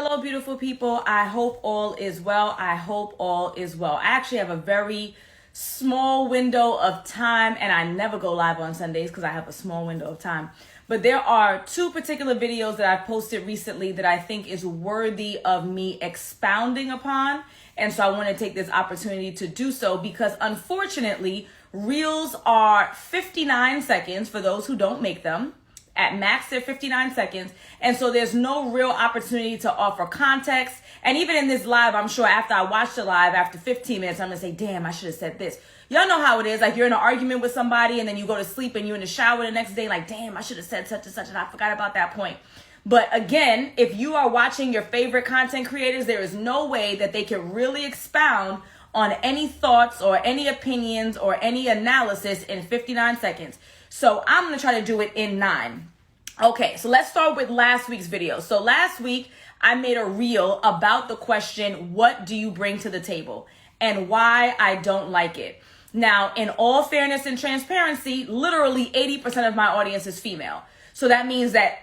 Hello, beautiful people. I hope all is well. I hope all is well. I actually have a very small window of time, and I never go live on Sundays because I have a small window of time. But there are two particular videos that I've posted recently that I think is worthy of me expounding upon. And so I want to take this opportunity to do so because unfortunately, reels are 59 seconds for those who don't make them. At max, they're 59 seconds. And so there's no real opportunity to offer context. And even in this live, I'm sure after I watch the live, after 15 minutes, I'm going to say, damn, I should have said this. Y'all know how it is. Like you're in an argument with somebody and then you go to sleep and you're in the shower the next day. Like, damn, I should have said such and such and I forgot about that point. But again, if you are watching your favorite content creators, there is no way that they can really expound on any thoughts or any opinions or any analysis in 59 seconds. So I'm going to try to do it in 9. Okay, so let's start with last week's video. So last week, I made a reel about the question, what do you bring to the table? And why I don't like it. Now, in all fairness and transparency, literally 80% of my audience is female. So that means that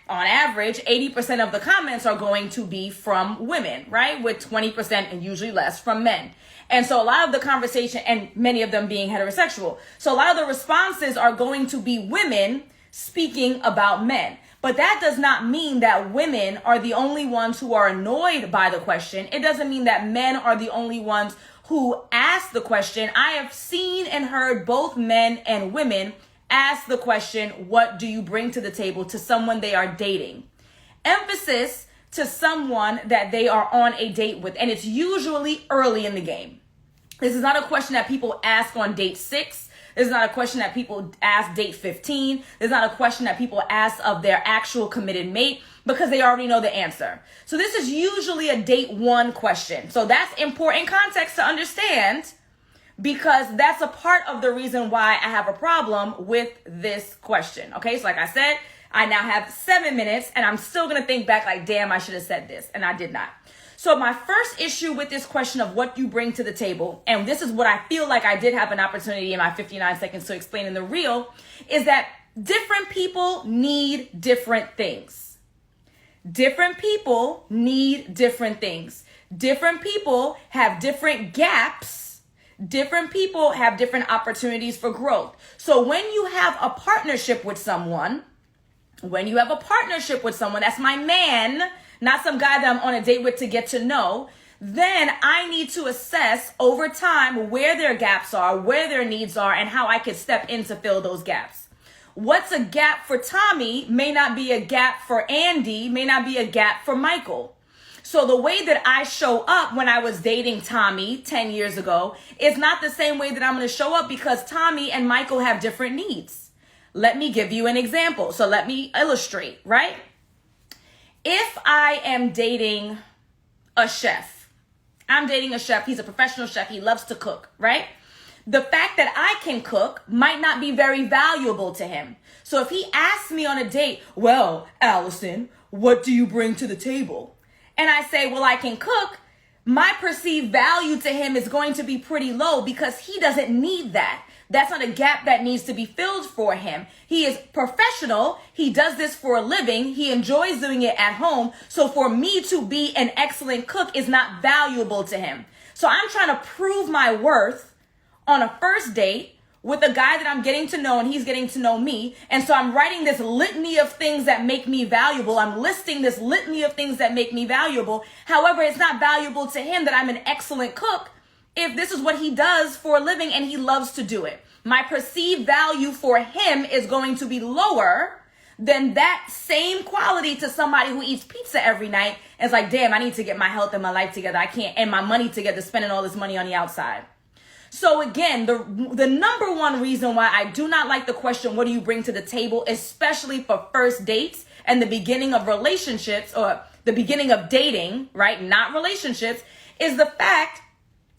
on average, 80% of the comments are going to be from women, right? With 20% and usually less from men. And so a lot of the conversation, and many of them being heterosexual. So a lot of the responses are going to be women speaking about men. But that does not mean that women are the only ones who are annoyed by the question. It doesn't mean that men are the only ones who ask the question. I have seen and heard both men and women ask the question, what do you bring to the table to someone they are dating? Emphasis to someone that they are on a date with. And it's usually early in the game. This is not a question that people ask on date 6. This is not a question that people ask date 15. This is not a question that people ask of their actual committed mate because they already know the answer. So this is usually a date 1 question. So that's important context to understand because that's a part of the reason why I have a problem with this question. Okay, so like I said, I now have 7 minutes and I'm still going to think back like, damn, I should have said this. And I did not. So my first issue with this question of what you bring to the table, and this is what I feel like I did have an opportunity in my 59 seconds to explain in the reel, is that different people need different things. Different people need different things. Different people have different gaps. Different people have different opportunities for growth. So when you have a partnership with someone, that's my man, not some guy that I'm on a date with to get to know, then I need to assess over time where their gaps are, where their needs are, and how I can step in to fill those gaps. What's a gap for Tommy may not be a gap for Andy, may not be a gap for Michael. So the way that I show up when I was dating Tommy 10 years ago is not the same way that I'm going to show up because Tommy and Michael have different needs. Let me give you an example. So let me illustrate, right? If I am dating a chef, he's a professional chef, he loves to cook, right? The fact that I can cook might not be very valuable to him. So if he asks me on a date, well, Alison, what do you bring to the table? And I say, well, I can cook, my perceived value to him is going to be pretty low because he doesn't need that. That's not a gap that needs to be filled for him. He is professional. He does this for a living. He enjoys doing it at home. So for me to be an excellent cook is not valuable to him. So I'm trying to prove my worth on a first date with a guy that I'm getting to know and he's getting to know me. And so I'm writing this litany of things that make me valuable. I'm listing this litany of things that make me valuable. However, it's not valuable to him that I'm an excellent cook if this is what he does for a living and he loves to do it. My perceived value for him is going to be lower than that same quality to somebody who eats pizza every night and is like, damn, I need to get my health and my life together. I can't, and my money together, spending all this money on the outside. So again, the number one reason why I do not like the question, what do you bring to the table, especially for first dates and the beginning of relationships or the beginning of dating, right? Not relationships, is the fact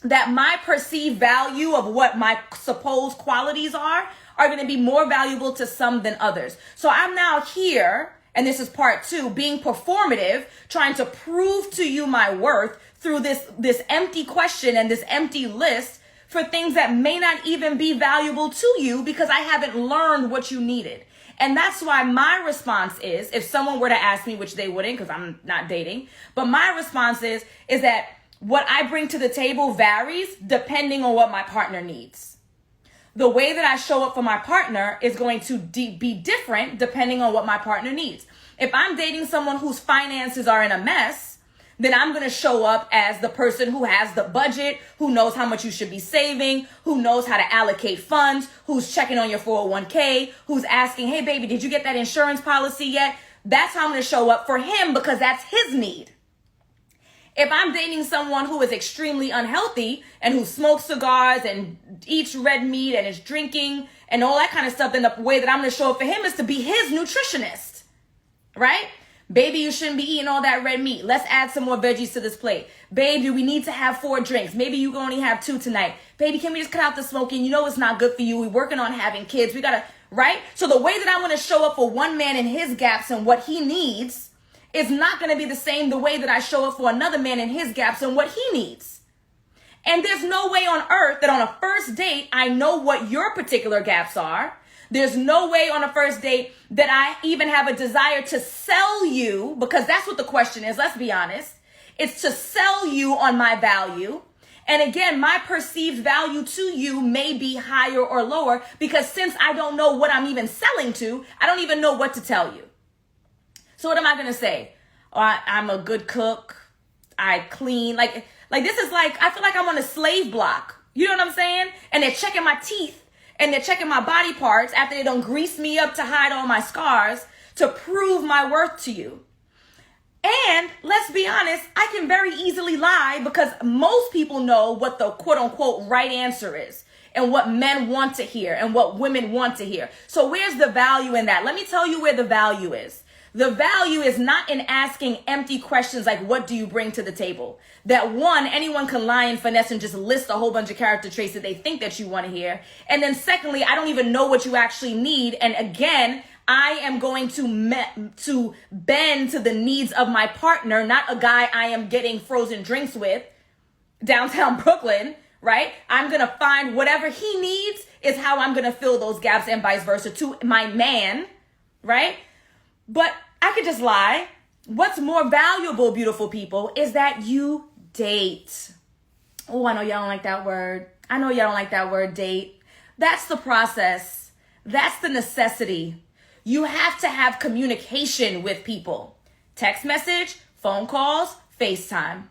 that my perceived value of what my supposed qualities are going to be more valuable to some than others. So I'm now here, and this is part 2, being performative, trying to prove to you my worth through this empty question and this empty list for things that may not even be valuable to you because I haven't learned what you needed. And that's why my response is, if someone were to ask me, which they wouldn't because I'm not dating, but my response is that what I bring to the table varies depending on what my partner needs. The way that I show up for my partner is going to be different depending on what my partner needs. If I'm dating someone whose finances are in a mess, then I'm going to show up as the person who has the budget, who knows how much you should be saving, who knows how to allocate funds, who's checking on your 401k, who's asking, hey, baby, did you get that insurance policy yet? That's how I'm going to show up for him because that's his need. If I'm dating someone who is extremely unhealthy and who smokes cigars and eats red meat and is drinking and all that kind of stuff, then the way that I'm going to show up for him is to be his nutritionist, right? Baby, you shouldn't be eating all that red meat. Let's add some more veggies to this plate. Baby, we need to have 4 drinks. Maybe you can only have 2 tonight. Baby, can we just cut out the smoking? You know it's not good for you. We're working on having kids. We gotta, right? So the way that I'm gonna show up for one man and his gaps and what he needs is not gonna be the same the way that I show up for another man and his gaps and what he needs. And there's no way on earth that on a first date, I know what your particular gaps are. There's no way on a first date that I even have a desire to sell you, because that's what the question is, let's be honest. It's to sell you on my value. And again, my perceived value to you may be higher or lower because since I don't know what I'm even selling to, I don't even know what to tell you. So what am I going to say? Oh, I'm a good cook. I clean. Like this is like, I feel like I'm on a slave block. You know what I'm saying? And they're checking my teeth. And they're checking my body parts after they don't grease me up to hide all my scars to prove my worth to you. And let's be honest, I can very easily lie because most people know what the quote unquote right answer is and what men want to hear and what women want to hear. So where's the value in that? Let me tell you where the value is. The value is not in asking empty questions like, what do you bring to the table? That one, anyone can lie and finesse and just list a whole bunch of character traits that they think that you want to hear. And then secondly, I don't even know what you actually need. And again, I am going to bend to the needs of my partner, not a guy I am getting frozen drinks with downtown Brooklyn, right? I'm going to find whatever he needs is how I'm going to fill those gaps and vice versa to my man, right? But I could just lie. What's more valuable, beautiful people, is that you date. Oh, I know y'all don't like that word. I know y'all don't like that word, date. That's the process. That's the necessity. You have to have communication with people. Text message, phone calls, FaceTime.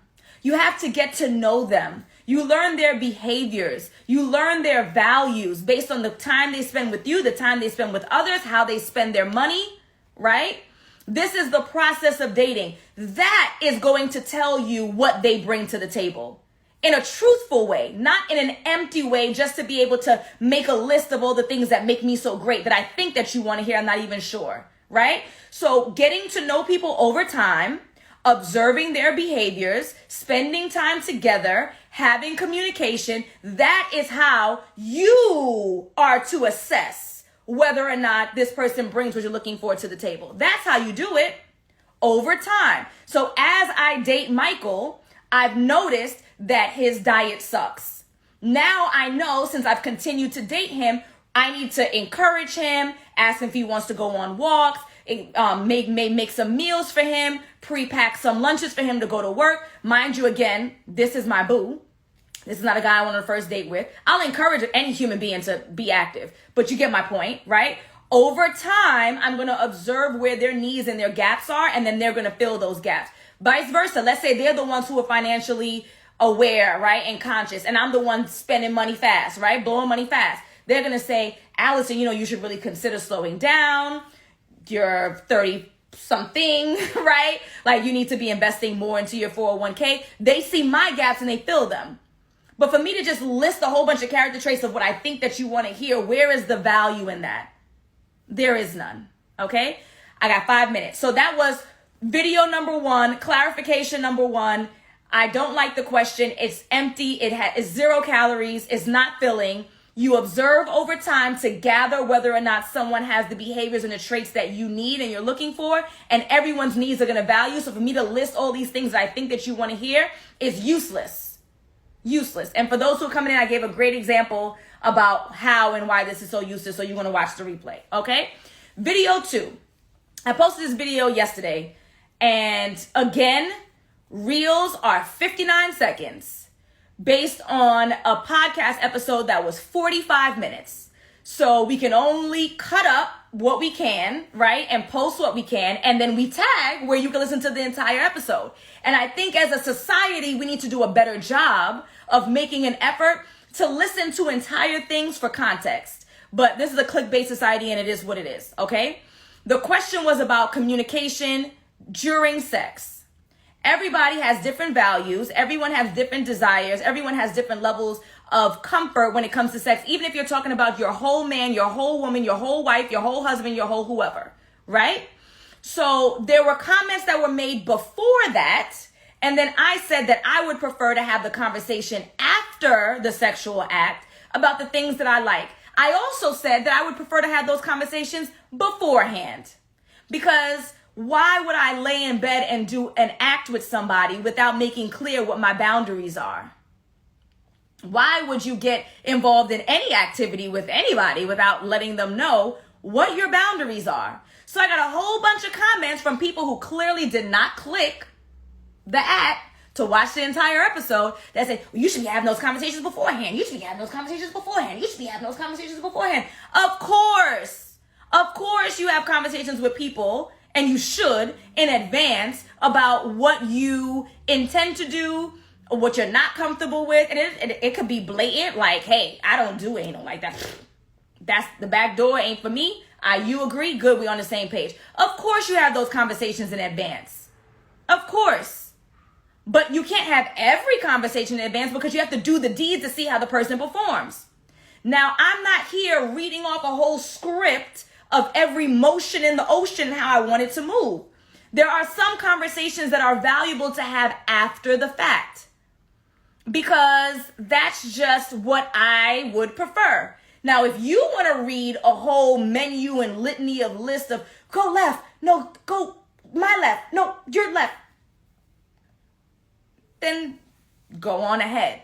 You have to get to know them. You learn their behaviors. You learn their values based on the time they spend with you, the time they spend with others, how they spend their money. Right? This is the process of dating. That is going to tell you what they bring to the table in a truthful way, not in an empty way, just to be able to make a list of all the things that make me so great that I think that you want to hear. I'm not even sure. Right? So getting to know people over time, observing their behaviors, spending time together, having communication, that is how you are to assess whether or not this person brings what you're looking for to the table. That's how you do it over time. So as I date Michael, I've noticed that his diet sucks. Now I know, since I've continued to date him, I need to encourage him, ask him if he wants to go on walks, make some meals for him, pre-pack some lunches for him to go to work. Mind you, again, this is my boo. This is not a guy I want on a first date with. I'll encourage any human being to be active, but you get my point, right? Over time, I'm going to observe where their needs and their gaps are, and then they're going to fill those gaps. Vice versa. Let's say they're the ones who are financially aware, right, and conscious, and I'm the one spending money fast, right, blowing money fast. They're going to say, Alison, you should really consider slowing down. You're 30-something, right? Like, you need to be investing more into your 401k. They see my gaps and they fill them. But for me to just list a whole bunch of character traits of what I think that you want to hear, where is the value in that? There is none. Okay? I got 5 minutes. So that was video number 1, clarification number 1. I don't like the question. It's empty. It's 0 calories. It's not filling. You observe over time to gather whether or not someone has the behaviors and the traits that you need and you're looking for, and everyone's needs are going to value. So for me to list all these things that I think that you want to hear is useless. Useless. And for those who are coming in, I gave a great example about how and why this is so useless. So you're going to watch the replay. Okay. Video 2. I posted this video yesterday, and again, reels are 59 seconds based on a podcast episode that was 45 minutes. So we can only cut up what we can, right? And post what we can. And then we tag where you can listen to the entire episode. And I think as a society, we need to do a better job of making an effort to listen to entire things for context. But this is a clickbait society, and it is what it is, okay? The question was about communication during sex. Everybody has different values. Everyone has different desires. Everyone has different levels of comfort when it comes to sex, even if you're talking about your whole man, your whole woman, your whole wife, your whole husband, your whole whoever, right? So there were comments that were made before that, and then I said that I would prefer to have the conversation after the sexual act about the things that I like. I also said that I would prefer to have those conversations beforehand, because why would I lay in bed and do an act with somebody without making clear what my boundaries are? Why would you get involved in any activity with anybody without letting them know what your boundaries are? So I got a whole bunch of comments from people who clearly did not click the act to watch the entire episode that said, well, you should be having those conversations beforehand. You should be having those conversations beforehand. You should be having those conversations beforehand. Of course you have conversations with people, and you should, in advance, about what you intend to do, what you're not comfortable with. And it could be blatant, like, hey, I don't do anal like that. That's the back door, ain't for me. You agree? Good, we on the same page. Of course you have those conversations in advance. Of course. But you can't have every conversation in advance, because you have to do the deeds to see how the person performs. Now, I'm not here reading off a whole script of every motion in the ocean, how I want it to move. There are some conversations that are valuable to have after the fact, because that's just what I would prefer. Now, if you want to read a whole menu and litany of list of go left, no, go my left, no, your left, then go on ahead.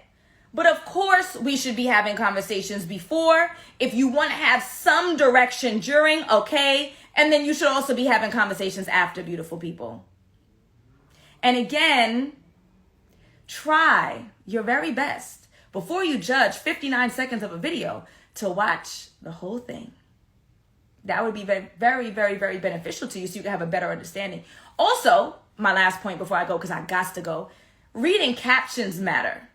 But of course, we should be having conversations before. If you want to have some direction during, okay. And then you should also be having conversations after, beautiful people. And again, try your very best before you judge 59 seconds of a video to watch the whole thing. That would be very, very, very, very beneficial to you, so you can have a better understanding. Also, my last point before I go, because I got to go, reading captions matter.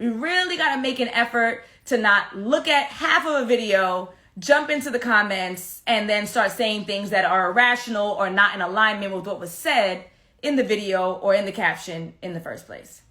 We really got to make an effort to not look at half of a video, jump into the comments, and then start saying things that are irrational or not in alignment with what was said in the video or in the caption in the first place.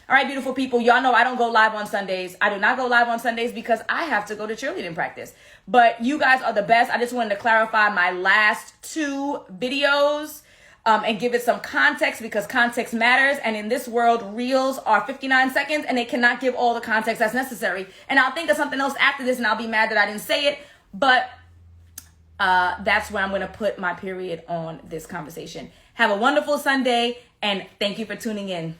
All right, beautiful people, y'all know I don't go live on Sundays. I do not go live on Sundays because I have to go to cheerleading practice. But you guys are the best. I just wanted to clarify my last 2 videos and give it some context, because context matters. And in this world, reels are 59 seconds and they cannot give all the context that's necessary. And I'll think of something else after this and I'll be mad that I didn't say it. But that's where I'm going to put my period on this conversation. Have a wonderful Sunday, and thank you for tuning in.